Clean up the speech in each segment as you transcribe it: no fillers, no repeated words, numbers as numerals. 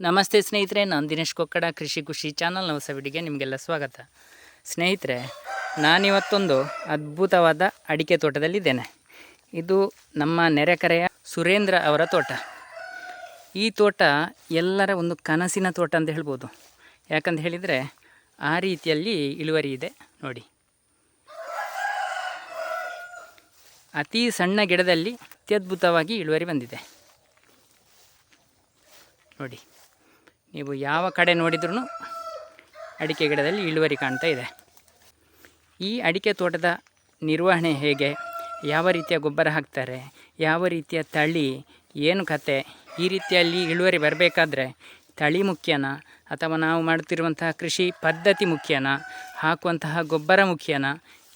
ನಮಸ್ತೆ ಸ್ನೇಹಿತರೆ, ನಾನು ದಿನೇಶ್ ಕೊಕ್ಕಡ, ಕೃಷಿ ಖುಷಿ ಚಾನಲ್ನ ಹೊಸ ವಿಡಿಯೋಗೆ ನಿಮಗೆಲ್ಲ ಸ್ವಾಗತ. ಸ್ನೇಹಿತರೆ, ನಾನಿವತ್ತೊಂದು ಅದ್ಭುತವಾದ ಅಡಿಕೆ ತೋಟದಲ್ಲಿದ್ದೇನೆ. ಇದು ನಮ್ಮ ನೆರೆಕರೆಯ ಸುರೇಂದ್ರ ಅವರ ತೋಟ. ಈ ತೋಟ ಎಲ್ಲರ ಒಂದು ಕನಸಿನ ತೋಟ ಅಂತ ಹೇಳ್ಬೋದು. ಯಾಕಂತ ಹೇಳಿದರೆ ಆ ರೀತಿಯಲ್ಲಿ ಇಳುವರಿ ಇದೆ ನೋಡಿ. ಅತಿ ಸಣ್ಣ ಗಿಡದಲ್ಲಿ ಅತ್ಯದ್ಭುತವಾಗಿ ಇಳುವರಿ ಬಂದಿದೆ ನೋಡಿ. ನೀವು ಯಾವ ಕಡೆ ನೋಡಿದ್ರೂ ಅಡಿಕೆ ಗಿಡದಲ್ಲಿ ಇಳುವರಿ ಕಾಣ್ತಾ ಇದೆ. ಈ ಅಡಿಕೆ ತೋಟದ ನಿರ್ವಹಣೆ ಹೇಗೆ, ಯಾವ ರೀತಿಯ ಗೊಬ್ಬರ ಹಾಕ್ತಾರೆ, ಯಾವ ರೀತಿಯ ತಳಿ, ಏನು ಕತೆ, ಈ ರೀತಿಯಲ್ಲಿ ಇಳುವರಿ ಬರಬೇಕಾದ್ರೆ ತಳಿ ಮುಖ್ಯನಾ ಅಥವಾ ನಾವು ಮಾಡ್ತಿರುವಂತಹ ಕೃಷಿ ಪದ್ಧತಿ ಮುಖ್ಯನಾ, ಹಾಕುವಂತಹ ಗೊಬ್ಬರ ಮುಖ್ಯನಾ,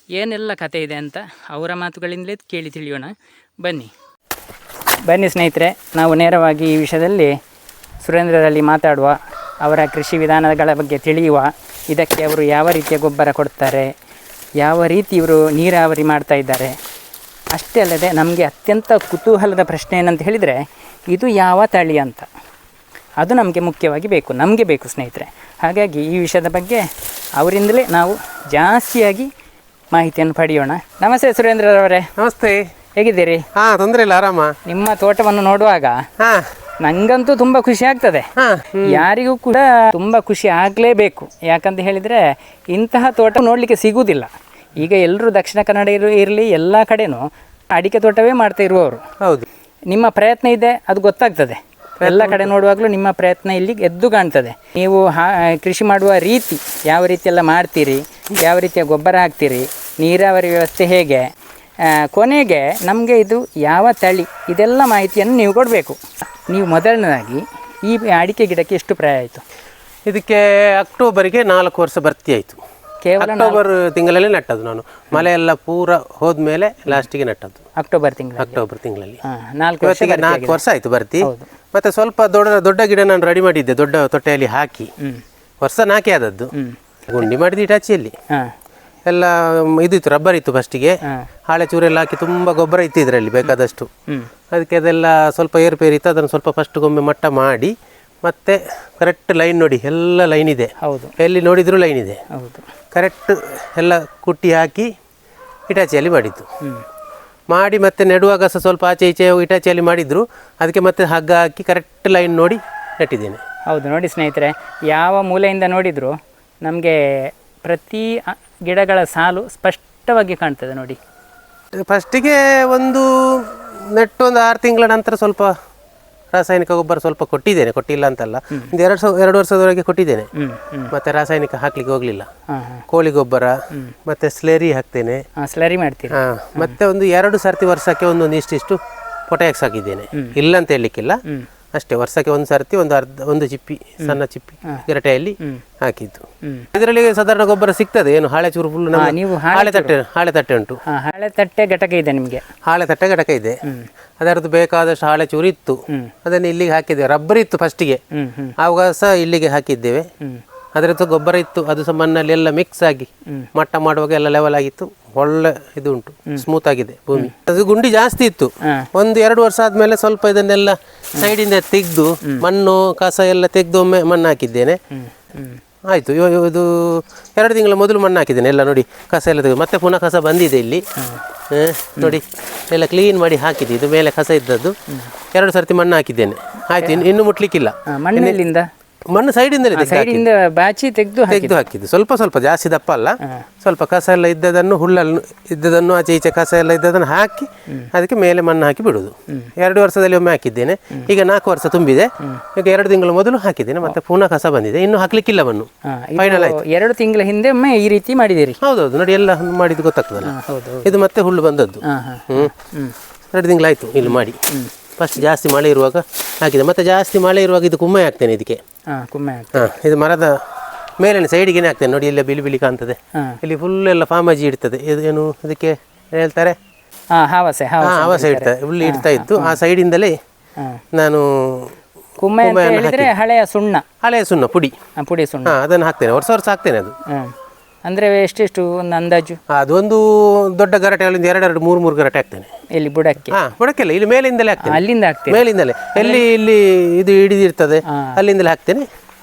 ಏನೆಲ್ಲ ಕತೆ ಇದೆ ಅಂತ ಅವರ ಮಾತುಗಳಿಂದಲೇ ಕೇಳಿ ತಿಳಿಯೋಣ. ಬನ್ನಿ ಸ್ನೇಹಿತರೆ, ನಾವು ನೇರವಾಗಿ ಈ ವಿಷಯದಲ್ಲಿ ಸುರೇಂದ್ರರಲ್ಲಿ ಮಾತಾಡುವ, ಅವರ ಕೃಷಿ ವಿಧಾನಗಳ ಬಗ್ಗೆ ತಿಳಿಯುವ, ಇದಕ್ಕೆ ಅವರು ಯಾವ ರೀತಿಯ ಗೊಬ್ಬರ ಕೊಡ್ತಾರೆ, ಯಾವ ರೀತಿ ಇವರು ನೀರಾವರಿ ಮಾಡ್ತಾ ಇದ್ದಾರೆ. ಅಷ್ಟೇ ಅಲ್ಲದೆ ನಮಗೆ ಅತ್ಯಂತ ಕುತೂಹಲದ ಪ್ರಶ್ನೆ ಏನಂತ ಹೇಳಿದರೆ, ಇದು ಯಾವ ತಳಿ ಅಂತ, ಅದು ನಮಗೆ ಮುಖ್ಯವಾಗಿ ನಮಗೆ ಬೇಕು ಸ್ನೇಹಿತರೆ. ಹಾಗಾಗಿ ಈ ವಿಷಯದ ಬಗ್ಗೆ ಅವರಿಂದಲೇ ನಾವು ಜಾಸ್ತಿಯಾಗಿ ಮಾಹಿತಿಯನ್ನು ಪಡೆಯೋಣ. ನಮಸ್ತೆ ಸುರೇಂದ್ರರವರೇ. ನಮಸ್ತೆ, ಹೇಗಿದ್ದೀರಿ? ತೊಂದರೆ ಇಲ್ಲ, ಆರಾಮ. ನಿಮ್ಮ ತೋಟವನ್ನು ನೋಡುವಾಗ ನಂಗಂತೂ ತುಂಬ ಖುಷಿ ಆಗ್ತದೆ. ಯಾರಿಗೂ ಕೂಡ ತುಂಬ ಖುಷಿ ಆಗಲೇಬೇಕು. ಯಾಕಂತ ಹೇಳಿದರೆ ಇಂತಹ ತೋಟ ನೋಡಲಿಕ್ಕೆ ಸಿಗುವುದಿಲ್ಲ. ಈಗ ಎಲ್ಲರೂ ದಕ್ಷಿಣ ಕನ್ನಡ ಇರಲಿ ಎಲ್ಲ ಕಡೆನೂ ಅಡಿಕೆ ತೋಟವೇ ಮಾಡ್ತಾ ಇರುವವರು. ಹೌದು, ನಿಮ್ಮ ಪ್ರಯತ್ನ ಇದೆ, ಅದು ಗೊತ್ತಾಗ್ತದೆ. ಎಲ್ಲ ಕಡೆ ನೋಡುವಾಗಲೂ ನಿಮ್ಮ ಪ್ರಯತ್ನ ಇಲ್ಲಿ ಎದ್ದು ಕಾಣ್ತದೆ. ನೀವು ಕೃಷಿ ಮಾಡುವ ರೀತಿ, ಯಾವ ರೀತಿಯೆಲ್ಲ ಮಾಡ್ತೀರಿ, ಯಾವ ರೀತಿಯ ಗೊಬ್ಬರ ಹಾಕ್ತೀರಿ, ನೀರಾವರಿ ವ್ಯವಸ್ಥೆ ಹೇಗೆ, ಕೊನೆಗೆ ನಮಗೆ ಇದು ಯಾವ ತಳಿ, ಇದೆಲ್ಲ ಮಾಹಿತಿಯನ್ನು ನೀವು ಕೊಡಬೇಕು. ನೀವು ಮೊದಲನೇದಾಗಿ ಈ ಅಡಿಕೆ ಗಿಡಕ್ಕೆ ಎಷ್ಟು ಪ್ರಾಯ ಆಯಿತು? ಇದಕ್ಕೆ ಅಕ್ಟೋಬರಿಗೆ 4 ವರ್ಷ ಭರ್ತಿ ಆಯಿತು. ಕೇವಲ ಅಕ್ಟೋಬರ್ ತಿಂಗಳಲ್ಲಿ ನೆಟ್ಟದ್ದು ನಾನು. ಮಳೆ ಎಲ್ಲ ಪೂರ ಹೋದ್ಮೇಲೆ ಲಾಸ್ಟಿಗೆ ನೆಟ್ಟದ್ದು ಅಕ್ಟೋಬರ್ ತಿಂಗಳಲ್ಲಿ. 4 ವರ್ಷ ಆಯಿತು ಭರ್ತಿ. ಮತ್ತೆ ಸ್ವಲ್ಪ ದೊಡ್ಡ ಗಿಡ ನಾನು ರೆಡಿ ಮಾಡಿದ್ದೆ, ದೊಡ್ಡ ತೊಟ್ಟೆಯಲ್ಲಿ ಹಾಕಿ. ವರ್ಷ 4 ಆದದ್ದು. ಗುಂಡಿ ಮಾಡಿದ್ದು ಇಟಾಚಿಯಲ್ಲಿ ಎಲ್ಲ ಇದಿತ್ತು, ರಬ್ಬರ್ ಇತ್ತು ಫಸ್ಟಿಗೆ. ಹಾಳೆ ಚೂರೆಲ್ಲ ಹಾಕಿ ತುಂಬ ಗೊಬ್ಬರ ಇತ್ತು ಇದರಲ್ಲಿ ಬೇಕಾದಷ್ಟು. ಅದಕ್ಕೆ ಅದೆಲ್ಲ ಸ್ವಲ್ಪ ಏರುಪೇರು ಇತ್ತು. ಅದನ್ನು ಸ್ವಲ್ಪ ಫಸ್ಟ್ ಗೊಮ್ಮೆ ಮಟ್ಟ ಮಾಡಿ ಮತ್ತೆ ಕರೆಕ್ಟ್ ಲೈನ್ ನೋಡಿ, ಎಲ್ಲ ಲೈನ್ ಇದೆ. ಹೌದು, ಎಲ್ಲಿ ನೋಡಿದ್ರು ಲೈನ್ ಇದೆ. ಹೌದು, ಕರೆಕ್ಟ್ ಎಲ್ಲ ಕುಟ್ಟಿ ಹಾಕಿ ಇಟಾಚಿಯಲ್ಲಿ ಮಾಡಿದ್ದು. ಮಾಡಿ ಮತ್ತೆ ನೆಡುವಾಗ ಸಹ ಸ್ವಲ್ಪ ಆಚೆ ಈಚೆ ಇಟಾಚಿಯಲ್ಲಿ ಮಾಡಿದ್ರು. ಅದಕ್ಕೆ ಮತ್ತೆ ಹಗ್ಗ ಹಾಕಿ ಕರೆಕ್ಟ್ ಲೈನ್ ನೋಡಿ ನೆಟ್ಟಿದ್ದೇನೆ. ಹೌದು, ನೋಡಿ ಸ್ನೇಹಿತರೆ, ಯಾವ ಮೂಲೆಯಿಂದ ನೋಡಿದ್ರು ನಮಗೆ ಪ್ರತಿ ಗಿಡಗಳ ಸಾಲು ಸ್ಪಷ್ಟವಾಗಿ ಕಾಣ್ತದೆ ನೋಡಿ. ಫಸ್ಟಿಗೆ ಒಂದು 6 ತಿಂಗಳ ನಂತರ ಸ್ವಲ್ಪ ರಾಸಾಯನಿಕ ಗೊಬ್ಬರ ಸ್ವಲ್ಪ ಕೊಟ್ಟಿದ್ದೇನೆ, ಕೊಟ್ಟಿಲ್ಲ ಅಂತಲ್ಲ. ಒಂದು 2 ವರ್ಷದವರೆಗೆ ಕೊಟ್ಟಿದ್ದೇನೆ. ಮತ್ತೆ ರಾಸಾಯನಿಕ ಹಾಕ್ಲಿಕ್ಕೆ ಹೋಗ್ಲಿಲ್ಲ. ಕೋಳಿ ಗೊಬ್ಬರ ಮತ್ತೆ ಸ್ಲರಿ ಹಾಕ್ತೇನೆ. ಸ್ಲರಿ ಮಾಡ್ತೀನಿ. ಮತ್ತೆ ಒಂದು 2 ಸರ್ತಿ ವರ್ಷಕ್ಕೆ ಒಂದೊಂದು ಇಷ್ಟಿಷ್ಟು ಪೊಟ್ಯಾಕ್ಸ್ ಹಾಕಿದ್ದೇನೆ. ಇಲ್ಲ ಅಂತ ಹೇಳಲಿಕ್ಕಿಲ್ಲ, ಅಷ್ಟೇ. ವರ್ಷಕ್ಕೆ ಒಂದು ಸರ್ತಿ ಒಂದು ಚಿಪ್ಪಿ, ಸಣ್ಣ ಚಿಪ್ಪಿ ಗಿರಟೆಯಲ್ಲಿ ಹಾಕಿದ್ದು. ಇದರಲ್ಲಿ ಸಾಧಾರಣ ಗೊಬ್ಬರ ಸಿಗ್ತದೆ. ಏನು ಹಾಳೆ ಚೂರು ಫುಲ್ ಹಾಳೆ ತಟ್ಟೆ ಉಂಟು. ಹಾಳೆ ತಟ್ಟೆ ಘಟಕ ಇದೆ ನಿಮಗೆ? ಹಾಳೆ ತಟ್ಟೆ ಘಟಕ ಇದೆ. ಅದರದ್ದು ಬೇಕಾದಷ್ಟು ಹಾಳೆ ಚೂರು ಇತ್ತು, ಅದನ್ನು ಇಲ್ಲಿಗೆ ಹಾಕಿದ್ದೇವೆ. ರಬ್ಬರ್ ಇತ್ತು ಫಸ್ಟಿಗೆ, ಆವಾಗ ಸಹ ಇಲ್ಲಿಗೆ ಹಾಕಿದ್ದೇವೆ. ಅದರದ್ದು ಗೊಬ್ಬರ ಇತ್ತು, ಅದು ಸಹ ಮಣ್ಣಲ್ಲಿ ಎಲ್ಲ ಮಿಕ್ಸ್ ಆಗಿ ಮಟ್ಟ ಮಾಡುವಾಗ ಎಲ್ಲ ಲೆವೆಲ್ ಆಗಿತ್ತು. ಒಳ್ಳೆ ಇದು ಉಂಟು, ಸ್ಮೂತ್ ಆಗಿದೆ ಭೂಮಿ. ಅದು ಗುಂಡಿ ಜಾಸ್ತಿ ಇತ್ತು. ಒಂದು 2 ವರ್ಷ ಆದ್ಮೇಲೆ ಸ್ವಲ್ಪ ಇದನ್ನೆಲ್ಲ ಸೈಡಿಂದ ತೆಗೆದು ಮಣ್ಣು ಕಸ ಎಲ್ಲ ತೆಗೆದು ಒಮ್ಮೆ ಮಣ್ಣು ಹಾಕಿದ್ದೇನೆ. ಆಯ್ತು. ಇದು 2 ತಿಂಗಳ ಮೊದಲು ಮಣ್ಣು ಹಾಕಿದ್ದೇನೆ. ಎಲ್ಲ ನೋಡಿ, ಕಸ ಎಲ್ಲ ತೆಗೆದು ಮತ್ತೆ ಪುನಃ ಕಸ ಬಂದಿದೆ ಇಲ್ಲಿ ನೋಡಿ. ಎಲ್ಲ ಕ್ಲೀನ್ ಮಾಡಿ ಹಾಕಿದೆ. ಇದು ಮೇಲೆ ಕಸ ಇದ್ದದ್ದು 2 ಸರ್ತಿ ಮಣ್ಣು ಹಾಕಿದ್ದೇನೆ. ಆಯ್ತು, ಇನ್ನು ಮುಟ್ಲಿಕ್ಕಿಲ್ಲ. ಮಣ್ಣು ಸೈಡಿಂದ ಬಾಚಿ ತೆಗೆದು ಹಾಕಿದ್ದು. ಸ್ವಲ್ಪ ಜಾಸ್ತಿ ದಪ್ಪ ಅಲ್ಲ, ಸ್ವಲ್ಪ ಕಸ ಎಲ್ಲ ಇದ್ದದನ್ನು, ಹುಲ್ಲನ್ನು ಇದ್ದದನ್ನು, ಆಚೆ ಈಚೆ ಕಸ ಎಲ್ಲ ಇದ್ದದನ್ನು ಹಾಕಿ ಅದಕ್ಕೆ ಮೇಲೆ ಮಣ್ಣು ಹಾಕಿ ಬಿಡುದು. 2 ವರ್ಷದಲ್ಲಿ ಒಮ್ಮೆ ಹಾಕಿದ್ದೇನೆ. ಈಗ 4 ವರ್ಷ ತುಂಬಿದೆ. ಈಗ 2 ತಿಂಗಳ ಮೊದಲು ಹಾಕಿದ್ದೇನೆ. ಮತ್ತೆ ಪುನಃ ಕಸ ಬಂದಿದೆ, ಇನ್ನು ಹಾಕ್ಲಿಕ್ಕಿಲ್ಲ ಮಣ್ಣು. ಫೈನಲ್ ಆಯ್ತು. 2 ತಿಂಗಳ ಹಿಂದೆ ಒಮ್ಮೆ ಈ ರೀತಿ ಮಾಡಿದ್ದೀರಿ? ಹೌದೌದು, ನೋಡಿ ಎಲ್ಲ ಮಾಡಿದ್ದು ಗೊತ್ತಾಗ್ತದಲ್ಲ. ಇದು ಮತ್ತೆ ಹುಲ್ಲು ಬಂದದ್ದು. 2 ತಿಂಗಳಾಯ್ತು ಇಲ್ಲಿ ಮಾಡಿ. ಫಸ್ಟ್ ಜಾಸ್ತಿ ಮಳೆ ಇರುವಾಗ ಹಾಕಿದೆ. ಮತ್ತೆ ಜಾಸ್ತಿ ಮಳೆ ಇರುವಾಗ ಇದು ಕುಮ್ಮೆ ಹಾಕ್ತೇನೆ ಇದಕ್ಕೆ. ಇದು ಮರದ ಮೇಲಿನ ಸೈಡಿಗೆ ಹಾಕ್ತೇನೆ ನೋಡಿ. ಇಲ್ಲ ಬಿಳಿ ಬಿಳಿ ಕಾಣ್ತದೆ. ಇಲ್ಲಿ ಫುಲ್ ಎಲ್ಲ ಫಾಮಜಿ ಇಡ್ತದೆ. ಇದು ಏನು ಇದಕ್ಕೆ ಹೇಳ್ತಾರೆ, ಹವಾಸೆ ಇಡ್ತದೆ. ಹುಲ್ಲು ಇಡ್ತಾ ಇತ್ತು. ಆ ಸೈಡಿಂದಲೇ ನಾನು ಹಳೆಯ ಸುಣ್ಣ ಪುಡಿ ಸುಣ್ಣ ಅದನ್ನು ಹಾಕ್ತೇನೆ. ವರ್ಷ ಹಾಕ್ತೇನೆ. ಅದು ಅಂದರೆ ಎಷ್ಟೆಷ್ಟು ಒಂದು ಅಂದಾಜು? ಅದೊಂದು ದೊಡ್ಡ ಗರಟೆ ಅಲ್ಲಿಂದ 2-3 ಗರಟೆ ಹಾಕ್ತೇನೆ. ಎಲ್ಲಿ ಬುಡಕ್ಕೆ? ಬುಡಕ್ಕೆಲ್ಲ ಇಲ್ಲಿ ಮೇಲಿಂದಲೇ ಹಾಕ್ತೇನೆ. ಅಲ್ಲಿಂದ ಹಾಕ್ತೇನೆ? ಮೇಲಿಂದಲೇ ಎಲ್ಲಿ ಇಲ್ಲಿ ಇದು ಹಿಡಿದಿರ್ತದೆ ಅಲ್ಲಿಂದಲೇ ಹಾಕ್ತೇನೆ.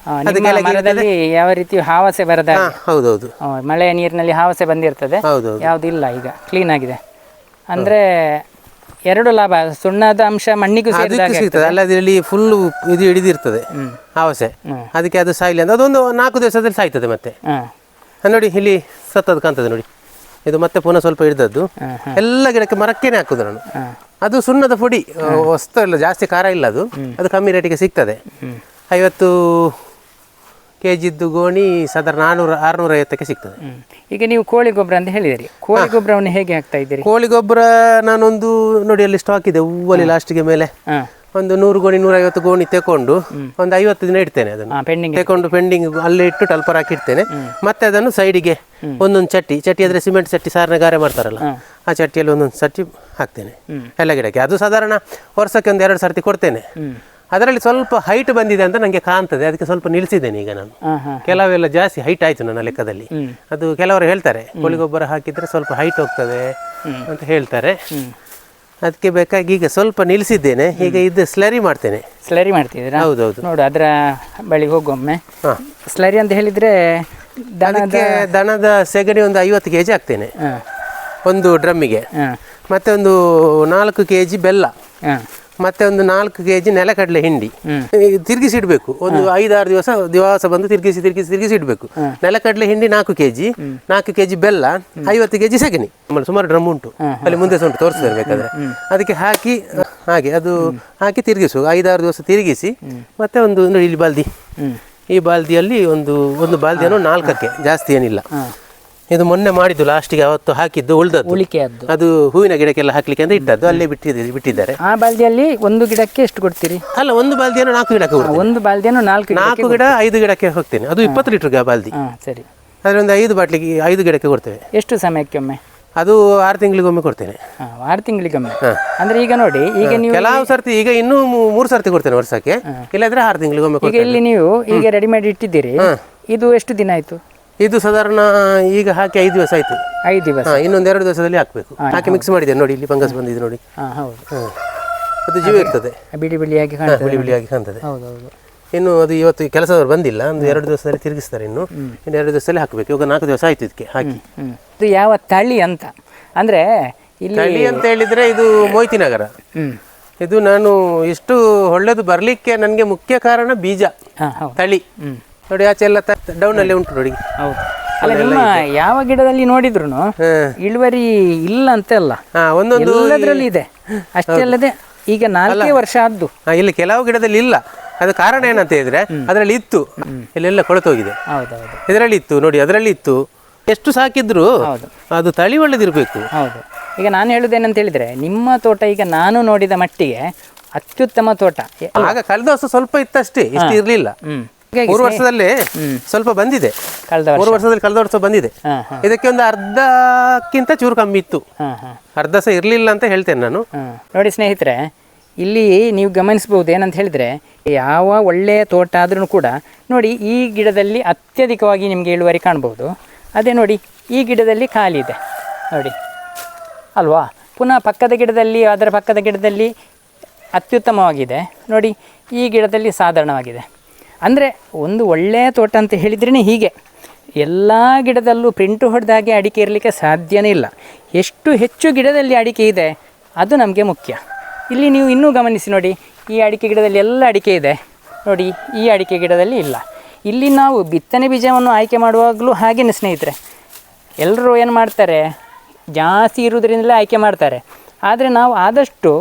ನಿಮ್ಮ ಮರದಲ್ಲಿ ಯಾವ ರೀತಿ ಹಾವಸೆ ಬರದ? ಹೌದೌದು, ಮಳೆಯ ನೀರಿನಲ್ಲಿ ಹಾವಸೆ ಬಂದಿರ್ತದೆ, ಹೌದೌದು. ಯಾವುದಿಲ್ಲ, ಈಗ ಕ್ಲೀನ್ ಆಗಿದೆ. ಅಂದರೆ ಎರಡು ಲಾಭ, ಸುಣ್ಣದ ಅಂಶ ಮಣ್ಣಿಗೂ ಸಿಗ್ತದೆ, ಅಲ್ಲದೆ ಇಲ್ಲಿ ಫುಲ್ ಇದು ಹಿಡಿದಿರ್ತದೆ ಹಾವಸೆ, ಅದಕ್ಕೆ ಅದು ಸಾಯಿಲ್ಲ ಅಂತ ಅದೊಂದು 4 ದಿವಸದಲ್ಲಿ ಸಾಯ್ತದೆ. ಮತ್ತೆ ನೋಡಿ ಇಲ್ಲಿ ಸತ್ತದ ಕಾಣ್ತದೆ ನೋಡಿ, ಇದು ಮತ್ತೆ ಪುನಃ ಸ್ವಲ್ಪ ಹಿಡಿದದ್ದು. ಎಲ್ಲ ಗಿಡಕ್ಕೆ ಮರಕ್ಕೇನೆ ಹಾಕುದು ನಾನು. ಅದು ಸುಣ್ಣದ ಪುಡಿ, ವಸ್ತು ಇಲ್ಲ, ಜಾಸ್ತಿ ಖಾರ ಇಲ್ಲ, ಅದು ಕಮ್ಮಿ ರೇಟಿಗೆ ಸಿಗ್ತದೆ. 50 kg ಗೋಣಿ ಸಾಧಾರಣ 650ಕ್ಕೆ ಸಿಗ್ತದೆ. ಈಗ ನೀವು ಕೋಳಿ ಗೊಬ್ಬರ ಅಂತ ಹೇಳಿದಿರಿ, ಕೋಳಿ ಗೊಬ್ಬರವನ್ನು ಹೇಗೆ ಹಾಕ್ತಾ ಇದ್ದೀರಿ? ಕೋಳಿ ಗೊಬ್ಬರ ನಾನೊಂದು ನೋಡಿ ಅಲ್ಲಿ ಸ್ಟಾಕ್ ಇದೆ, ಹೂವಲ್ಲಿ ಲಾಸ್ಟಿಗೆ ಮೇಲೆ ಒಂದು 100 ಗೋಣಿ 150 ಗೋಣಿ ತೆಕೊಂಡು ಒಂದು 50 ದಿನ ಇಡ್ತೇನೆ. ಅದನ್ನು ತೆಕೊಂಡು ಪೆಂಡಿಂಗ್ ಅಲ್ಲೇ ಇಟ್ಟು ಟಲ್ಪರ್ ಹಾಕಿ ಇಡ್ತೇನೆ. ಮತ್ತೆ ಅದನ್ನು ಸೈಡಿಗೆ ಒಂದೊಂದು ಚಟ್ಟಿ ಆದರೆ ಸಿಮೆಂಟ್ ಚಟ್ಟಿ ಸಾರಿನ ಗಾರೆ ಮಾಡ್ತಾರಲ್ಲ, ಆ ಚಟ್ಟಿಯಲ್ಲಿ ಒಂದೊಂದು ಚಟ್ಟಿ ಹಾಕ್ತೇನೆ ಎಲ್ಲ ಗಿಡಕ್ಕೆ. ಅದು ಸಾಧಾರಣ ವರ್ಷಕ್ಕೆ ಒಂದು 2 ಸರ್ತಿ ಕೊಡ್ತೇನೆ. ಅದರಲ್ಲಿ ಸ್ವಲ್ಪ ಹೈಟ್ ಬಂದಿದೆ ಅಂತ ನನಗೆ ಕಾಣ್ತದೆ, ಅದಕ್ಕೆ ಸ್ವಲ್ಪ ನಿಲ್ಲಿಸಿದ್ದೇನೆ ಈಗ ನಾನು. ಕೆಲವೆಲ್ಲ ಜಾಸ್ತಿ ಹೈಟ್ ಆಯ್ತು ನನ್ನ ಲೆಕ್ಕದಲ್ಲಿ. ಅದು ಕೆಲವರು ಹೇಳ್ತಾರೆ ಕೋಳಿ ಗೊಬ್ಬರ ಹಾಕಿದ್ರೆ ಸ್ವಲ್ಪ ಹೈಟ್ ಹೋಗ್ತದೆ ಅಂತ ಹೇಳ್ತಾರೆ. ಅದಕ್ಕೆ ಬೇಕಾಗಿ ಈಗ ಸ್ವಲ್ಪ ನಿಲ್ಲಿಸಿದ್ದೇನೆ. ಈಗ ಇದು ಸ್ಲರಿ ಮಾಡ್ತೇನೆ. ಸ್ಲರಿ ಮಾಡ್ತಿದ್ದೀರಾ? ಹೌದೌದು. ನೋಡು ಅದರ ಬಳಿ ಹೋಗೊಮ್ಮೆ. ಸ್ಲರಿ ಅಂತ ಹೇಳಿದ್ರೆ ದನದ ಸೆಗಣಿ ಒಂದು 50 kg ಹಾಕ್ತೇನೆ ಒಂದು ಡ್ರಮ್ಮಿಗೆ. ಮತ್ತೆ ಒಂದು 4 kg ಬೆಲ್ಲ, ಮತ್ತೆ ಒಂದು 4 kg ನೆಲಕಡಲೆ ಹಿಂಡಿ ತಿರುಗಿಸಿಡ್ಬೇಕು. ಒಂದು 5-6 ದಿವಸ ಬಂದು ತಿರುಗಿಸಿ ಇಡಬೇಕು. ನೆಲಕಡಲೆ ಹಿಂಡಿ 4 kg, 4 kg ಬೆಲ್ಲ, 50 kg ಸೆಗಣಿ. ಸುಮಾರು ಡ್ರಮ್ ಉಂಟು ಅಲ್ಲಿ, ಮುಂದೆ ಉಂಟು, ತೋರಿಸ್ತಾರೆ ಬೇಕಾದ್ರೆ. ಅದಕ್ಕೆ ಹಾಕಿ ಹಾಗೆ ಅದು ಹಾಕಿ ತಿರುಗಿಸು, 5-6 ದಿವಸ ತಿರುಗಿಸಿ. ಮತ್ತೆ ಒಂದು ಇಲ್ಲಿ ಬಾಲ್ದಿ, ಈ ಬಾಲ್ದಿಯಲ್ಲಿ ಒಂದು ಬಾಲ್ದಿಯನ್ನು 4ಕ್ಕೆ, ಜಾಸ್ತಿ ಏನಿಲ್ಲ. ಇದು ಮೊನ್ನೆ ಮಾಡಿದ್ದು ಲಾಸ್ಟಿಗೆ, ಅವತ್ತು ಹಾಕಿದ್ದು ಉಳಿದದ್ದು, ಅದು ಹೂವಿನ ಗಿಡಕ್ಕೆಲ್ಲ ಹಾಕ್ಲಿಕ್ಕೆ ಅಂತ ಇಟ್ಟದ್ದು, ಅಲ್ಲೇ ಬಿಟ್ಟಿದ್ದಾರೆ. ಆ ಬಾಲ್ದಿಯಲ್ಲಿ ಒಂದು ಗಿಡಕ್ಕೆ ಎಷ್ಟು ಕೊಡ್ತೀರಿ? ಅಲ್ಲ, ಒಂದು ಬಾಲ್ದಿಯನ್ನು 4 ಗಿಡಕ್ಕೆ ಕೊಡ್ತೀನಿ. ಒಂದು ಬಾಲ್ದಿಯನ್ನು 4 ಗಿಡ 5 ಗಿಡಕ್ಕೆ ಹೋಗ್ತೇನೆ. ಅದು 20 ಲೀಟರ್ಗೆ ಆ ಬಾಲ್ದಿ. ಸರಿ, ಅದರೊಂದು 5 ಬಾಟ್ಲಿಗೆ 5 ಗಿಡಕ್ಕೆ ಕೊಡ್ತೇವೆ. ಎಷ್ಟು ಸಮಯಕ್ಕೊಮ್ಮೆ? ಅದು 6 ತಿಂಗಳಿಗೊಮ್ಮೆ ಕೊಡ್ತೇನೆ. 6 ತಿಂಗಳಿಗೊಮ್ಮೆ. ಅಂದ್ರೆ ಈಗ ನೋಡಿ, ಈಗ ನೀವು ಕೆಲವು ಸರ್ತಿ ಈಗ ಇನ್ನೂ 3 ಸರ್ತಿ ಕೊಡ್ತೇನೆ ವರ್ಷಕ್ಕೆ, ಇಲ್ಲಾಂದ್ರೆ 6 ತಿಂಗಳಿಗೊಮ್ಮೆ ಕೊಡ್ತೇನೆ. ಈಗ ಇಲ್ಲಿ ನೀವು ಈಗ ರೆಡಿಮೇಡ್ ಇಟ್ಟಿದ್ದೀರಿ, ಇದು ಎಷ್ಟು ದಿನ ಆಯ್ತು? ಇದು ಸಾಧಾರಣ ಈಗ ಹಾಕಿ 5 ದಿವಸ ಆಯ್ತು. 5 ದಿವಸ. ಇನ್ನೊಂದು 2 ದಿವಸದಲ್ಲಿ ಹಾಕಬೇಕು. ಹಾಕಿ ಮಿಕ್ಸ್ ಮಾಡಿದ್ದೇನೆ ನೋಡಿ, ಇಲ್ಲಿ ಫಂಗಸ್ ಬಂದಿದೆ ನೋಡಿ. ಹೌದು, ಅದು ಜೀವ ಇರ್ತದೆ, ಬಿಳಿಯಾಗಿ ಕಾಣ್ತದೆ. ಹೌದೌದು. ಇನ್ನು ಅದು ಇವತ್ತು ಕೆಲಸದವರು ಬಂದಿಲ್ಲ, ಒಂದು 2 ದಿವಸದಲ್ಲಿ ತಿರುಗಿಸ್ತಾರೆ. ಇನ್ನು 2 ದಿವಸದಲ್ಲಿ ಹಾಕಬೇಕು. ಇವಾಗ 4 ದಿವಸ ಆಯ್ತು ಇದಕ್ಕೆ ಹಾಕಿ. ಇದು ಯಾವ ತಳಿ ಅಂತ ಅಂದ್ರೆ ಇಲ್ಲಿ ತಳಿ ಅಂತ ಹೇಳಿದ್ರೆ ಇದು ಮೋಹಿತಿನಗರ. ಇದು ನಾನು ಇಷ್ಟು ಒಳ್ಳೇದು ಬರ್ಲಿಕ್ಕೆ ನನಗೆ ಮುಖ್ಯ ಕಾರಣ ಬೀಜ, ತಳಿ. ನೋಡಿ ಆಚೆ ಎಲ್ಲ ಡೌನ್ ಅಲ್ಲಿ ಉಂಟು ನೋಡಿ. ಹೌದು. ಅಲ್ಲ, ನಿಮ್ಮ ಯಾವ ಗಿಡದಲ್ಲಿ ನೋಡಿದ್ರು ಇಳುವರಿ ಇಲ್ಲ ಅಂತಲ್ಲ, ಎಲ್ಲದರಲ್ಲಿ ಇದೆ. ಅಷ್ಟೇ ಅಲ್ಲದೆ ಈಗ 4 ವರ್ಷ ಆದ್ದು. ಇಲ್ಲಿ ಕೆಲವು ಗಿಡದಲ್ಲಿ ಇಲ್ಲ. ಅದು ಕಾರಣ ಏನಂತ ಹೇಳಿದ್ರೆ ಅದರಲ್ಲಿ ಇತ್ತು, ಇಲ್ಲೆಲ್ಲ ಕೊಳತೋಗಿದೆ. ಹೌದೌದು. ಇದರಲ್ಲಿ ಇತ್ತು ನೋಡಿ, ಅದರಲ್ಲಿ ಇತ್ತು. ಎಷ್ಟು ಸಾಕಿದ್ರು ಅದು ತಳಿ ಒಳ್ಳೇದಿರ್ಬೇಕು. ಹೌದು. ಈಗ ನಾನು ಹೇಳುದೇನಂತ ಹೇಳಿದ್ರೆ, ನಿಮ್ಮ ತೋಟ ಈಗ ನಾನು ನೋಡಿದ ಮಟ್ಟಿಗೆ ಅತ್ಯುತ್ತಮ ತೋಟ. ಆಗ ಕಳೆದ ವರ್ಷ ಸ್ವಲ್ಪ ಇತ್ತಷ್ಟೇ, ಇಷ್ಟು ಇರ್ಲಿಲ್ಲ. 3 ವರ್ಷದಲ್ಲಿ ಸ್ವಲ್ಪ ಬಂದಿದೆ. ಕಳೆದ ವರ್ಷ ಬಂದಿದೆ. ಇದಕ್ಕೆ ಒಂದು ಅರ್ಧಕ್ಕಿಂತ ಚೂರು ಕಮ್ಮಿ ಇತ್ತು. ಅರ್ಧ ಸಹ ಇರ್ಲಿಲ್ಲ ಅಂತ ಹೇಳ್ತೇನೆ ನಾನು. ನೋಡಿ ಸ್ನೇಹಿತರೆ, ಇಲ್ಲಿ ನೀವು ಗಮನಿಸಬಹುದು ಏನಂತ ಹೇಳಿದ್ರೆ, ಯಾವ ಒಳ್ಳೆಯ ತೋಟ ಆದ್ರೂ ಕೂಡ ನೋಡಿ, ಈ ಗಿಡದಲ್ಲಿ ಅತ್ಯಧಿಕವಾಗಿ ನಿಮಗೆ ಇಳುವರಿ ಕಾಣ್ಬೋದು. ಅದೇ ನೋಡಿ, ಈ ಗಿಡದಲ್ಲಿ ಖಾಲಿ ಇದೆ ನೋಡಿ, ಅಲ್ವಾ? ಪುನಃ ಪಕ್ಕದ ಗಿಡದಲ್ಲಿ, ಅದರ ಪಕ್ಕದ ಗಿಡದಲ್ಲಿ ಅತ್ಯುತ್ತಮವಾಗಿದೆ ನೋಡಿ, ಈ ಗಿಡದಲ್ಲಿ ಸಾಧಾರಣವಾಗಿದೆ. ಅಂದರೆ ಒಂದು ಒಳ್ಳೆಯ ತೋಟ ಅಂತ ಹೇಳಿದ್ರೇ ಹೀಗೆ. ಎಲ್ಲ ಗಿಡದಲ್ಲೂ ಪ್ರಿಂಟು ಹೊಡೆದಾಗೆ ಅಡಿಕೆ ಇರಲಿಕ್ಕೆ ಸಾಧ್ಯನೇ ಇಲ್ಲ. ಎಷ್ಟು ಹೆಚ್ಚು ಗಿಡದಲ್ಲಿ ಅಡಿಕೆ ಇದೆ ಅದು ನಮಗೆ ಮುಖ್ಯ. ಇಲ್ಲಿ ನೀವು ಇನ್ನೂ ಗಮನಿಸಿ ನೋಡಿ, ಈ ಅಡಿಕೆ ಗಿಡದಲ್ಲಿ ಎಲ್ಲ ಅಡಿಕೆ ಇದೆ ನೋಡಿ, ಈ ಅಡಿಕೆ ಗಿಡದಲ್ಲಿ ಇಲ್ಲ. ಇಲ್ಲಿ ನಾವು ಬಿತ್ತನೆ ಬೀಜವನ್ನು ಆಯ್ಕೆ ಮಾಡುವಾಗಲೂ ಹಾಗೇನೆ ಸ್ನೇಹಿತರೆ, ಎಲ್ಲರೂ ಏನು ಮಾಡ್ತಾರೆ, ಜಾಸ್ತಿ ಇರುವುದರಿಂದಲೇ ಆಯ್ಕೆ ಮಾಡ್ತಾರೆ. ಆದರೆ ನಾವು ಆದಷ್ಟು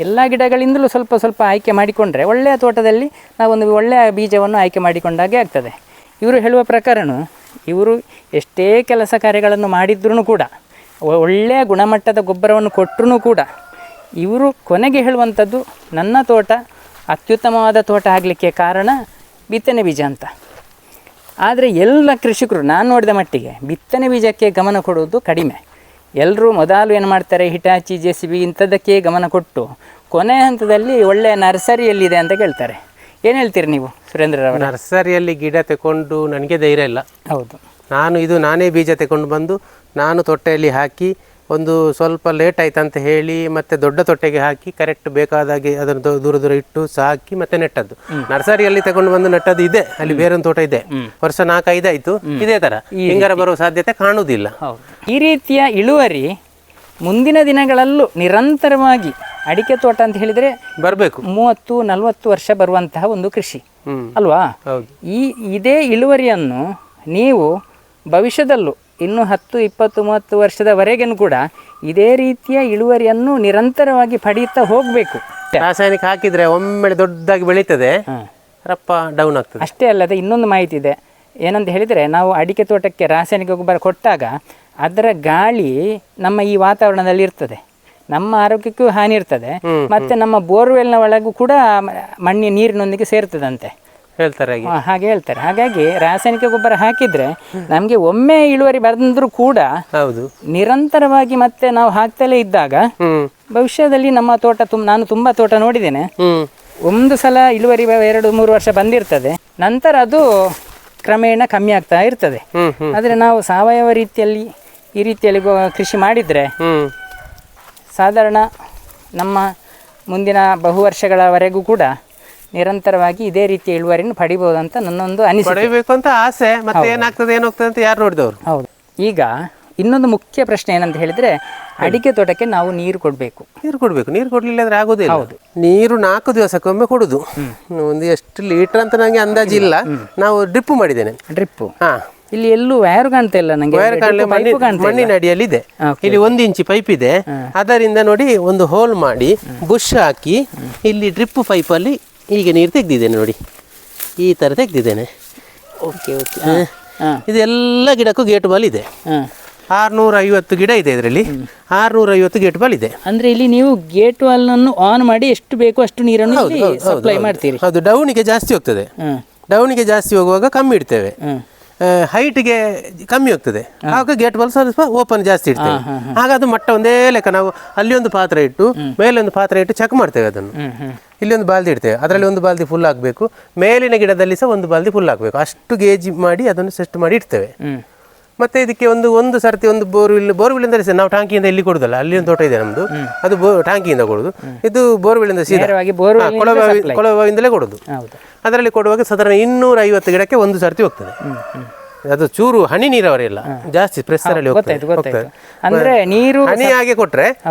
ಎಲ್ಲ ಗಿಡಗಳಿಂದಲೂ ಸ್ವಲ್ಪ ಸ್ವಲ್ಪ ಆಯ್ಕೆ ಮಾಡಿಕೊಂಡ್ರೆ ಒಳ್ಳೆಯ ತೋಟದಲ್ಲಿ ನಾವೊಂದು ಒಳ್ಳೆಯ ಬೀಜವನ್ನು ಆಯ್ಕೆ ಮಾಡಿಕೊಂಡಾಗೆ ಆಗ್ತದೆ. ಇವರು ಹೇಳುವ ಪ್ರಕಾರನೂ ಇವರು ಎಷ್ಟೇ ಕೆಲಸ ಕಾರ್ಯಗಳನ್ನು ಮಾಡಿದ್ರೂ ಕೂಡ, ಒಳ್ಳೆಯ ಗುಣಮಟ್ಟದ ಗೊಬ್ಬರವನ್ನು ಕೊಟ್ಟರೂ ಕೂಡ, ಇವರು ಕೊನೆಗೆ ಹೇಳುವಂಥದ್ದು ನನ್ನ ತೋಟ ಅತ್ಯುತ್ತಮವಾದ ತೋಟ ಆಗಲಿಕ್ಕೆ ಕಾರಣ ಬಿತ್ತನೆ ಬೀಜ ಅಂತ. ಆದರೆ ಎಲ್ಲ ಕೃಷಿಕರು ನಾನು ನೋಡಿದ ಮಟ್ಟಿಗೆ ಬಿತ್ತನೆ ಬೀಜಕ್ಕೆ ಗಮನ ಕೊಡುವುದು ಕಡಿಮೆ. ಎಲ್ಲರೂ ಮೊದಲು ಏನು ಮಾಡ್ತಾರೆ, ಹಿಟಾಚಿ, JCB ಇಂಥದ್ದಕ್ಕೆ ಗಮನ ಕೊಟ್ಟು ಕೊನೆ ಹಂತದಲ್ಲಿ ಒಳ್ಳೆಯ ನರ್ಸರಿಯಲ್ಲಿದೆ ಅಂತ ಕೇಳ್ತಾರೆ. ಏನು ಹೇಳ್ತೀರಿ ನೀವು ಸುರೇಂದ್ರರವರು? ನರ್ಸರಿಯಲ್ಲಿ ಗಿಡ ತಗೊಂಡು ನನಗೆ ಧೈರ್ಯ ಇಲ್ಲ. ಹೌದು. ನಾನೇ ಬೀಜ ತಗೊಂಡು ಬಂದು ನಾನು ತೊಟ್ಟೆಯಲ್ಲಿ ಹಾಕಿ ಒಂದು ಸ್ವಲ್ಪ ಲೇಟ್ ಆಯ್ತು ಅಂತ ಹೇಳಿ ಮತ್ತೆ ದೊಡ್ಡ ತೊಟ್ಟೆಗೆ ಹಾಕಿ ಕರೆಕ್ಟ್ ಬೇಕಾದಾಗೆ ಅದನ್ನು ದೂರ ದೂರ ಇಟ್ಟು ಸಾಕಿ ಮತ್ತೆ ನೆಟ್ಟದ್ದು. ನರ್ಸರಿಯಲ್ಲಿ ತಗೊಂಡು ಬಂದು ನೆಟ್ಟದ್ದು ಇದೆ, ಅಲ್ಲಿ ಬೇರೆ ಒಂದು ತೋಟ ಇದೆ, ವರ್ಷ 4-5 ಆಯ್ತು. ಇದೇ ತರ ಹಿಂಗಾರ ಬರುವ ಸಾಧ್ಯತೆ ಕಾಣುವುದಿಲ್ಲ. ಈ ರೀತಿಯ ಇಳುವರಿ ಮುಂದಿನ ದಿನಗಳಲ್ಲೂ ನಿರಂತರವಾಗಿ ಅಡಿಕೆ ತೋಟ ಅಂತ ಹೇಳಿದ್ರೆ ಬರಬೇಕು, 30-40 ವರ್ಷ ಬರುವಂತಹ ಒಂದು ಕೃಷಿ ಅಲ್ವಾ? ಹೌದು. ಇದೇ ಇಳುವರಿಯನ್ನು ನೀವು ಭವಿಷ್ಯದಲ್ಲೂ ಇನ್ನು 10-20-30 ವರ್ಷದವರೆಗೂ ಕೂಡ ಇದೇ ರೀತಿಯ ಇಳುವರಿಯನ್ನು ನಿರಂತರವಾಗಿ ಪಡೀತಾ ಹೋಗಬೇಕು. ರಾಸಾಯನಿಕ ಹಾಕಿದ್ರೆ ಒಮ್ಮೆಲೆ ದೊಡ್ಡದಾಗಿ ಬೆಳೀತದೆ, ರಪ್ಪ ಡೌನ್ ಆಗ್ತದೆ. ಅಷ್ಟೇ ಅಲ್ಲದೆ ಇನ್ನೊಂದು ಮಾಹಿತಿ ಇದೆ, ಏನಂತ ಹೇಳಿದರೆ ನಾವು ಅಡಿಕೆ ತೋಟಕ್ಕೆ ರಾಸಾಯನಿಕ ಗೊಬ್ಬರ ಕೊಟ್ಟಾಗ ಅದರ ಗಾಳಿ ನಮ್ಮ ಈ ವಾತಾವರಣದಲ್ಲಿ ಇರ್ತದೆ, ನಮ್ಮ ಆರೋಗ್ಯಕ್ಕೂ ಹಾನಿ ಇರ್ತದೆ, ಮತ್ತು ನಮ್ಮ ಬೋರ್ವೆಲ್ನ ಒಳಗೂ ಕೂಡ ಮಣ್ಣಿನ ನೀರಿನೊಂದಿಗೆ ಸೇರ್ತದಂತೆ ಹೇಳ್ತಾರೆ. ಹಾಗೆ ಹೇಳ್ತಾರೆ. ಹಾಗಾಗಿ ರಾಸಾಯನಿಕ ಗೊಬ್ಬರ ಹಾಕಿದ್ರೆ ನಮಗೆ ಒಮ್ಮೆ ಇಳುವರಿ ಬಂದರೂ ಕೂಡ ಹೌದು ನಿರಂತರವಾಗಿ ಮತ್ತೆ ನಾವು ಹಾಕ್ತಲೇ ಇದ್ದಾಗ ಭವಿಷ್ಯದಲ್ಲಿ ನಮ್ಮ ತೋಟ ನಾನು ತುಂಬಾ ತೋಟ ನೋಡಿದ್ದೇನೆ, ಒಂದು ಸಲ ಇಳುವರಿ 2-3 ವರ್ಷ ಬಂದಿರ್ತದೆ, ನಂತರ ಅದು ಕ್ರಮೇಣ ಕಮ್ಮಿ ಆಗ್ತಾ ಇರ್ತದೆ. ಆದರೆ ನಾವು ಸಾವಯವ ರೀತಿಯಲ್ಲಿ ಈ ರೀತಿಯಲ್ಲಿ ಕೃಷಿ ಮಾಡಿದರೆ ಸಾಧಾರಣ ನಮ್ಮ ಮುಂದಿನ ಬಹುವರ್ಷಗಳವರೆಗೂ ಕೂಡ ನಿರಂತರವಾಗಿ ಇದೇ ರೀತಿಯ ಇಳುವರಿಯನ್ನು ಪಡಿಬಹುದು ಅಂತ ನನ್ನೊಂದು ಅನಿಸಿಕೆ. ಪಡಿಬೇಕು ಅಂತ ಆಸೆ, ಮತ್ತೆ ಏನಾಗ್ತದೆ ಏನಾಗ್ತದೆ ಅಂತ ಯಾರು ನೋಡಿದವರು. ಹೌದು. ಈಗ ಇನ್ನೊಂದು ಮುಖ್ಯ ಪ್ರಶ್ನೆ ಏನಂತ ಹೇಳಿದ್ರೆ, ಅಡಿಕೆ ತೋಟಕ್ಕೆ ನಾವು ನೀರು ಕೊಡಬೇಕು. ನೀರು ಕೊಡ್ಲಿಲ್ಲ ಅಂದ್ರೆ ಆಗೋದಿಲ್ಲ. ನೀರು 4 ದಿವಸಕ್ಕೊಮ್ಮೆ ಕೊಡುದು. ಒಂದು ಎಷ್ಟು ಲೀಟರ್ ಅಂತ ನಂಗೆ ಅಂದಾಜಿಲ್ಲ, ನಾವು ಡ್ರಿಪ್ ಮಾಡಿದ್ದೇನೆ. ಡ್ರಿಪ್ ಇಲ್ಲಿ ಎಲ್ಲೂ ವೈರ್ ಕಾಣ್ತಾ ಇಲ್ಲ ನಂಗೆ, ಮಣ್ಣಿನ ಅಡಿಯಲ್ಲಿ ಇದೆ. ಇಲ್ಲಿ 1 ಇಂಚ್ ಪೈಪ್ ಇದೆ, ಅದರಿಂದ ನೋಡಿ ಒಂದು ಹೋಲ್ ಮಾಡಿ ಬುಷ್ ಹಾಕಿ ಇಲ್ಲಿ ಡ್ರಿಪ್ ಪೈಪ್ ಅಲ್ಲಿ ಹೀಗೆ ನೀರು ತೆಗ್ದಿದ್ದೇನೆ ನೋಡಿ, ಈ ತರ ತೆಗ್ದಿದ್ದೇನೆ. ಇದೆಲ್ಲ ಗಿಡಕ್ಕೂ ಗೇಟ್ ಬಾಲ್ ಇದೆ. 650 ಗಿಡ ಇದೆ ಇದರಲ್ಲಿ, 650 ಗೇಟ್ ಬಾಲ್ ಇದೆ. ಅಂದ್ರೆ ಇಲ್ಲಿ ನೀವು ಗೇಟ್ ವಾಲ್ ಅನ್ನು ಆನ್ ಮಾಡಿ ಎಷ್ಟು ಬೇಕು ಅಷ್ಟು ನೀರನ್ನು ಸಪ್ಲೈ ಮಾಡ್ತೀರಿ. ಹೌದು, ಡೌನಿಗೆ ಜಾಸ್ತಿ ಹೋಗ್ತದೆ. ಡೌನಿಗೆ ಜಾಸ್ತಿ ಹೋಗುವಾಗ ಕಮ್ಮಿ ಇಡ್ತೇವೆ, ಹೈಟ್ಗೆ ಕಮ್ಮಿ ಹೋಗ್ತದೆ, ಆಗ ಗೇಟ್ ಬಾಲ್ ಸ್ವಲ್ಪ ಓಪನ್ ಜಾಸ್ತಿ ಇಡ್ತೇವೆ. ಆಗ ಅದು ಮಟ್ಟ ಒಂದೇ ಲೆಕ್ಕ. ನಾವು ಅಲ್ಲಿ ಒಂದು ಪಾತ್ರ ಇಟ್ಟು ಮೇಲೆ ಒಂದು ಪಾತ್ರ ಇಟ್ಟು ಚೆಕ್ ಮಾಡ್ತೇವೆ ಅದನ್ನು. ಇಲ್ಲಿ ಒಂದು ಬಾಲ್ದಿ ಇಡ್ತೇವೆ, ಅದರಲ್ಲಿ ಒಂದು ಬಾಲ್ದಿ ಫುಲ್ ಆಗಬೇಕು, ಮೇಲಿನ ಗಿಡದಲ್ಲಿ ಸಹ ಒಂದು ಬಾಲ್ದಿ ಫುಲ್ ಆಗಬೇಕು, ಅಷ್ಟು ಗೇಜ್ ಮಾಡಿ ಅದನ್ನು ಸೆಟ್ ಮಾಡಿ ಇಡ್ತೇವೆ. ಮತ್ತೆ ಇದಕ್ಕೆ ಒಂದು ಸರ್ತಿ ಒಂದು ಬೋರ್ವೆಲ್ ಇಂದ ನಾವು ಟಾಂಕಿಯಿಂದ ಇಲ್ಲಿ ಕೊಡುದಲ್ಲ, ಅಲ್ಲಿ ಒಂದು ತೋಟ ಇದೆ ನಮ್ದು, ಅದು ಟಾಂಕಿಯಿಂದ ಕೊಡುದು. ಇದು ಬೋರ್ವೆಲ್ ಇಂದ ಕೊಳವೆಯಿಂದಲೇ ಕೊಡುದು. ಅದರಲ್ಲಿ ಕೊಡುವಾಗ ಸಾಧಾರಣ 250 ಗಿಡಕ್ಕೆ ಒಂದು ಸರ್ತಿ ಹೋಗ್ತದೆ. ಅದು ಚೂರು ಹನಿ ನೀರಾವರಿ ಇಲ್ಲ, ಜಾಸ್ತಿ ಪ್ರೆಷರ್ ಅಲ್ಲಿ ಹೋಗ್ತದೆ. ಅಂದ್ರೆ ನೀರು ಹನಿ ಹಾಗೆ ಕೊಟ್ರೆ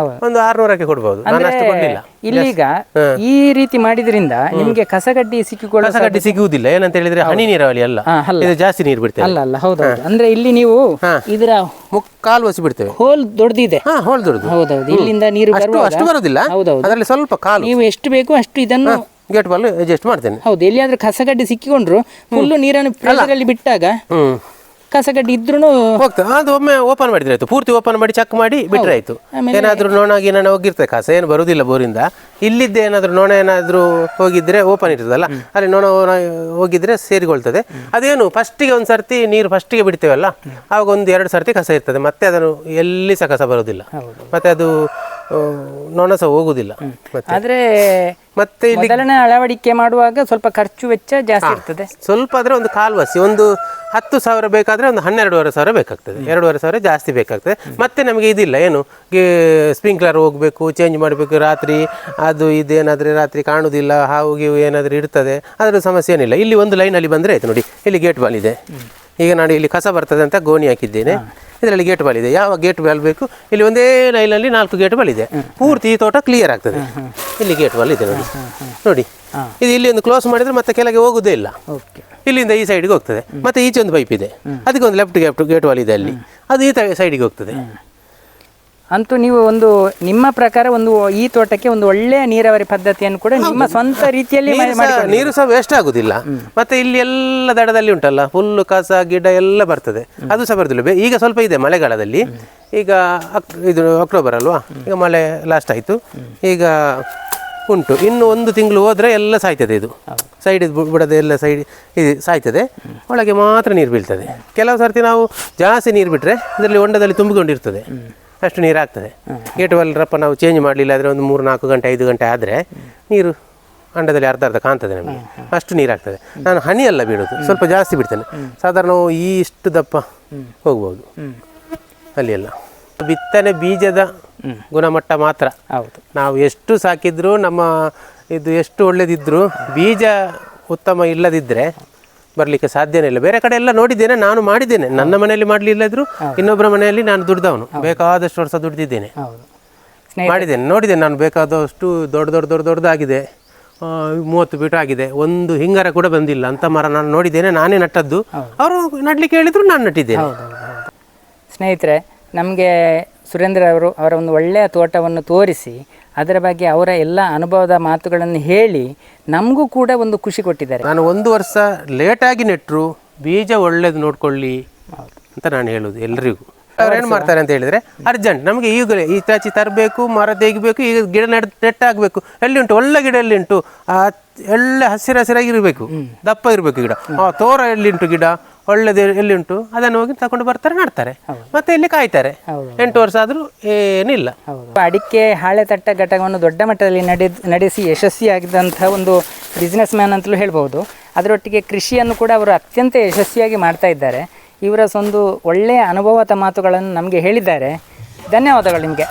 ಒಂದು 600ಕ್ಕೆ ಕೊಡ್ಬಹುದು, ನಾನು ಅಷ್ಟು ಕೊಡ್ಲಿಲ್ಲ. ಇಲ್ಲೀಗ ಈ ರೀತಿ ಮಾಡಿದ್ರಿಂದ ನಿಮ್ಗೆ ಕಸಗಡ್ಡಿ ಸಿಗುವುದಿಲ್ಲ. ಏನಂತ ಹೇಳಿದ್ರೆ ಹನಿ ನೀರಾವರಿ ಅಲ್ಲ, ಇದು ಜಾಸ್ತಿ ನೀರು ಬಿಡ್ತೇವೆ. ಅಲ್ಲ ಹೌದು. ಅಂದ್ರೆ ಇಲ್ಲಿ ನೀವು ಇದರ ಕಾಲು ಒಸಿ ಬಿಡ್ತೇವೆ, ಹೋಲ್ ದೊಡ್ಡದಿದೆ. ಹೋಲ್ ದೊಡ್ಡದು. ಹೌದೌದು, ಇಲ್ಲಿಂದ ನೀರು ಅಷ್ಟು ಬರುದಿಲ್ಲ, ಅದರಲ್ಲಿ ಸ್ವಲ್ಪ ಕಾಲು ನೀವು ಎಷ್ಟು ಬೇಕು ಅಷ್ಟು ಇದನ್ನು ಗೇಟ್ ಬಾಲ್ ಅಡ್ಜಸ್ಟ್ ಮಾಡ್ತೇನೆ. ಹೌದು, ಎಲ್ಲಿಯಾದ್ರೂ ಕಸಗಡ್ಡೆ ಸಿಕ್ಕಿಕೊಂಡ್ರು ಫುಲ್ಲು ನೀರನ್ನು ಪ್ರೆಷರಲ್ಲಿ ಬಿಟ್ಟಾಗ ಕಸಗಡ್ಡೆ ಇದ್ರೂ ಹೋಗ್ತದೆ. ಅದು ಒಮ್ಮೆ ಓಪನ್ ಮಾಡಿದ್ರೆ ಆಯ್ತು, ಪೂರ್ತಿ ಓಪನ್ ಮಾಡಿ ಚೆಕ್ ಮಾಡಿ ಬಿಟ್ರೆ ಆಯ್ತು. ಏನಾದ್ರೂ ನೋಣಾಗಿ ನಾನು ಹೋಗಿರ್ತದೆ, ಕಸ ಏನು ಬರುದಿಲ್ಲ ಬೋರಿಂದ. ಇಲ್ಲಿದ್ದೆ ಏನಾದ್ರು ನೋಣ ಏನಾದ್ರು ಹೋಗಿದ್ರೆ ಓಪನ್ ಇರ್ತದಲ್ಲ, ಅಲ್ಲಿ ನೋಣ ಹೋಗಿದ್ರೆ ಸೇರಿಕೊಳ್ತದೆ. ಅದೇನು ಫಸ್ಟಿಗೆ ಒಂದು ಸರ್ತಿ ನೀರು ಫಸ್ಟಿಗೆ ಬಿಡ್ತೇವಲ್ಲ, ಆವಾಗ 1-2 ಸರ್ತಿ ಕಸ ಇರ್ತದೆ, ಮತ್ತೆ ಅದನ್ನು ಎಲ್ಲಿ ಸಹ ಕಸ ಬರುದಿಲ್ಲ, ಮತ್ತೆ ಅದು ನೊಣ ಸಹ ಹೋಗುದಿಲ್ಲ. ಆದ್ರೆ ಮತ್ತೆ ಮೊದಲನೇ ಅಳವಡಿಕೆ ಮಾಡುವಾಗ ಸ್ವಲ್ಪ ಖರ್ಚು ವೆಚ್ಚ ಜಾಸ್ತಿ ಇರ್ತದೆ. ಸ್ವಲ್ಪ ಆದ್ರೆ ಒಂದು ಕಾಲ್ವಾಸಿ, ಒಂದು 10,000 ಬೇಕಾದ್ರೆ ಒಂದು 12,500 ಬೇಕಾಗ್ತದೆ, 2,500 ಜಾಸ್ತಿ ಬೇಕಾಗ್ತದೆ. ಮತ್ತೆ ನಮಗೆ ಇದಿಲ್ಲ, ಏನು ಸ್ಪ್ರಿಂಕ್ಲರ್ ಹೋಗ್ಬೇಕು, ಚೇಂಜ್ ಮಾಡಬೇಕು, ರಾತ್ರಿ ಅದು ಇದೇನಾದ್ರೆ ರಾತ್ರಿ ಕಾಣುದಿಲ್ಲ, ಹಾವು ಗೀವು ಏನಾದ್ರೂ ಇರ್ತದೆ, ಅದ್ರ ಸಮಸ್ಯೆ ಏನಿಲ್ಲ. ಇಲ್ಲಿ ಒಂದು ಲೈನಲ್ಲಿ ಬಂದ್ರೆ ಆಯ್ತು. ನೋಡಿ ಇಲ್ಲಿ ಗೇಟ್ ಬಾಲ್ ಇದೆ, ಈಗ ನಾನು ಇಲ್ಲಿ ಕಸ ಬರ್ತದೆ ಅಂತ ಗೋಣಿ ಹಾಕಿದ್ದೇನೆ, ಇದರಲ್ಲಿ ಗೇಟ್ ಬಾಲ್ ಇದೆ. ಯಾವ ಗೇಟ್ ಬಾಲ್ ಬೇಕು, ಇಲ್ಲಿ ಒಂದೇ ಲೈನಲ್ಲಿ 4 ಗೇಟ್ ಬಾಲ್ ಇದೆ, ಪೂರ್ತಿ ಈ ತೋಟ ಕ್ಲಿಯರ್ ಆಗ್ತದೆ. ಇಲ್ಲಿ ಗೇಟ್ ಬಾಲ್ ಇದೆ ನೋಡಿ, ನೋಡಿ ಇದು ಇಲ್ಲಿ ಒಂದು ಕ್ಲೋಸ್ ಮಾಡಿದ್ರೆ ಮತ್ತೆ ಕೆಳಗೆ ಹೋಗುದೇ ಇಲ್ಲ, ಇಲ್ಲಿಂದ ಈ ಸೈಡ್ಗೆ ಹೋಗ್ತದೆ. ಮತ್ತೆ ಈಚೆ ಒಂದು ಪೈಪ್ ಇದೆ, ಅದಕ್ಕೆ ಒಂದು ಲೆಫ್ಟ್ ಗೇಟ್ ಬಾಲ್ ಇದೆ, ಅಲ್ಲಿ ಅದು ಈ ಸೈಡಿಗೆ ಹೋಗ್ತದೆ. ಅಂತೂ ನೀವು ಒಂದು ನಿಮ್ಮ ಪ್ರಕಾರ ಒಂದು ಈ ತೋಟಕ್ಕೆ ಒಂದು ಒಳ್ಳೆಯ ನೀರಾವರಿ ಪದ್ಧತಿಯನ್ನು ಕೂಡ ನಿಮ್ಮ ಸ್ವಂತ ರೀತಿಯಲ್ಲಿ ನೀರು ಸಹ ವೇಸ್ಟ್ ಆಗುದಿಲ್ಲ. ಮತ್ತೆ ಇಲ್ಲಿ ಎಲ್ಲ ದಡದಲ್ಲಿ ಉಂಟಲ್ಲ, ಫುಲ್ ಕಸ ಗಿಡ ಎಲ್ಲ ಬರ್ತದೆ, ಅದು ಸಹ ಬರುದಿಲ್ಲ. ಈಗ ಸ್ವಲ್ಪ ಇದೆ ಮಳೆಗಾಲದಲ್ಲಿ, ಈಗ ಇದು ಅಕ್ಟೋಬರ್ ಅಲ್ವಾ, ಈಗ ಮಳೆ ಲಾಸ್ಟ್ ಆಯ್ತು, ಈಗ ಉಂಟು. ಇನ್ನು 1 ತಿಂಗಳು ಹೋದ್ರೆ ಎಲ್ಲ ಸಾಯ್ತದೆ, ಇದು ಸೈಡ್ ಬಿಡದೆ ಎಲ್ಲ ಸೈಡ್ ಇದು ಸಾಯ್ತದೆ, ಒಳಗೆ ಮಾತ್ರ ನೀರು ಬೀಳ್ತದೆ. ಕೆಲವು ಸರ್ತಿ ನಾವು ಜಾಸ್ತಿ ನೀರು ಬಿಟ್ರೆ ಇದರಲ್ಲಿ ಹೊಂಡದಲ್ಲಿ ತುಂಬಿಕೊಂಡಿರ್ತದೆ, ಅಷ್ಟು ನೀರು ಆಗ್ತದೆ. ಗೇಟ್ ವಾಲ್ ರಪ್ಪ ನಾವು ಚೇಂಜ್ ಮಾಡಲಿಲ್ಲ ಆದರೆ ಒಂದು 3-4 ಗಂಟೆ 5 ಗಂಟೆ ಆದರೆ ನೀರು ಅಂಡದಲ್ಲಿ ಅರ್ಧ ಅರ್ಧ ಕಾಣ್ತದೆ ನಮಗೆ, ಅಷ್ಟು ನೀರಾಗ್ತದೆ. ನಾನು ಹನಿ ಎಲ್ಲ ಬಿಡೋದು, ಸ್ವಲ್ಪ ಜಾಸ್ತಿ ಬಿಡ್ತೇನೆ. ಸಾಧಾರಣ ನಾವು ಇಷ್ಟು ದಪ್ಪ ಹೋಗ್ಬೋದು ಅಲ್ಲಿ ಎಲ್ಲ. ಬಿತ್ತನೆ ಬೀಜದ ಗುಣಮಟ್ಟ ಮಾತ್ರ. ಹೌದು, ನಾವು ಎಷ್ಟು ಸಾಕಿದ್ರು ನಮ್ಮ ಇದು ಎಷ್ಟು ಒಳ್ಳೇದಿದ್ರು ಬೀಜ ಉತ್ತಮ ಇಲ್ಲದಿದ್ದರೆ ಬರಲಿಕ್ಕೆ ಸಾಧ್ಯನೇ ಇಲ್ಲ. ಬೇರೆ ಕಡೆ ಎಲ್ಲ ನೋಡಿದ್ದೇನೆ, ನಾನು ಮಾಡಿದ್ದೇನೆ. ನನ್ನ ಮನೆಯಲ್ಲಿ ಮಾಡಲಿಲ್ಲದ್ರು ಇನ್ನೊಬ್ಬರ ಮನೆಯಲ್ಲಿ ನಾನು ದುಡ್ದವನು, ಬೇಕಾದಷ್ಟು ವರ್ಷ ದುಡ್ದಿದ್ದೇನೆ, ಹೌದು. ಮಾಡಿದ್ದೇನೆ, ನೋಡಿದ್ದೇನೆ. ನಾನು ಬೇಕಾದಷ್ಟು ದೊಡ್ಡದಾಗಿದೆ, 30 ಫೀಟ್ ಆಗಿದೆ, ಒಂದು ಹಿಂಗಾರ ಕೂಡ ಬಂದಿಲ್ಲ ಅಂತ ಮರ ನಾನು ನೋಡಿದ್ದೇನೆ, ನಾನೇ ನಟ್ಟದ್ದು. ಅವರು ನಡ್ಲಿಕ್ಕೆ ಹೇಳಿದ್ರು, ನಾನು ನಟ್ಟಿದ್ದೇನೆ. ಸ್ನೇಹಿತರೆ, ನಮಗೆ ಸುರೇಂದ್ರ ಅವರು ಅವರ ಒಂದು ಒಳ್ಳೆಯ ತೋಟವನ್ನು ತೋರಿಸಿ ಅದರ ಬಗ್ಗೆ ಅವರ ಎಲ್ಲ ಅನುಭವದ ಮಾತುಗಳನ್ನು ಹೇಳಿ ನಮಗೂ ಕೂಡ ಒಂದು ಖುಷಿ ಕೊಟ್ಟಿದ್ದಾರೆ. ನಾನು 1 ವರ್ಷ ಲೇಟಾಗಿ ನೆಟ್ಟರು ಬೀಜ ಒಳ್ಳೇದು ನೋಡ್ಕೊಳ್ಳಿ ಅಂತ ನಾನು ಹೇಳೋದು ಎಲ್ರಿಗೂ. ಅವ್ರು ಏನು ಮಾಡ್ತಾರೆ ಅಂತ ಹೇಳಿದರೆ, ಅರ್ಜೆಂಟ್ ನಮಗೆ ಈಗಲೇ ಈಚಾಚಿ ತರಬೇಕು, ಮರ ತೆಗಿಬೇಕು, ಈಗ ಗಿಡ ನೆಟ್ಟಾಗಬೇಕು. ಎಲ್ಲಿ ಉಂಟು ಒಳ್ಳೆ ಗಿಡ ಎಲ್ಲಿ ಉಂಟು, ಎಲ್ಲ ಹಸಿರಾಗಿ ಇರಬೇಕು, ದಪ್ಪ ಇರಬೇಕು ಗಿಡ. ತೋರ ಎಲ್ಲಿ ಉಂಟು ಗಿಡ ಒಳ್ಳೆದು ಎಲ್ಲಿ ಉಂಟು ಅದನ್ನು ಹೋಗಿ ತಗೊಂಡು ಬರ್ತಾರೆ, ನಡ್ತಾರೆ, ಮತ್ತೆ ಇಲ್ಲಿ ಕಾಯ್ತಾರೆ. 8 ವರ್ಷ ಆದರೂ ಏನಿಲ್ಲ. ಅಡಿಕೆ ಹಾಳೆ ತಟ್ಟ ಘಟಕವನ್ನು ದೊಡ್ಡ ಮಟ್ಟದಲ್ಲಿ ನಡೆಸಿ ಯಶಸ್ವಿಯಾಗಿದ್ದಂಥ ಒಂದು ಬಿಸ್ನೆಸ್ ಮ್ಯಾನ್ ಅಂತಲೂ ಹೇಳ್ಬೋದು. ಅದರೊಟ್ಟಿಗೆ ಕೃಷಿಯನ್ನು ಕೂಡ ಅವರು ಅತ್ಯಂತ ಯಶಸ್ವಿಯಾಗಿ ಮಾಡ್ತಾ ಇದ್ದಾರೆ. ಇವರ ಒಂದು ಒಳ್ಳೆಯ ಅನುಭವದ ಮಾತುಗಳನ್ನು ನಮಗೆ ಹೇಳಿದ್ದಾರೆ. ಧನ್ಯವಾದಗಳು ನಿಮಗೆ.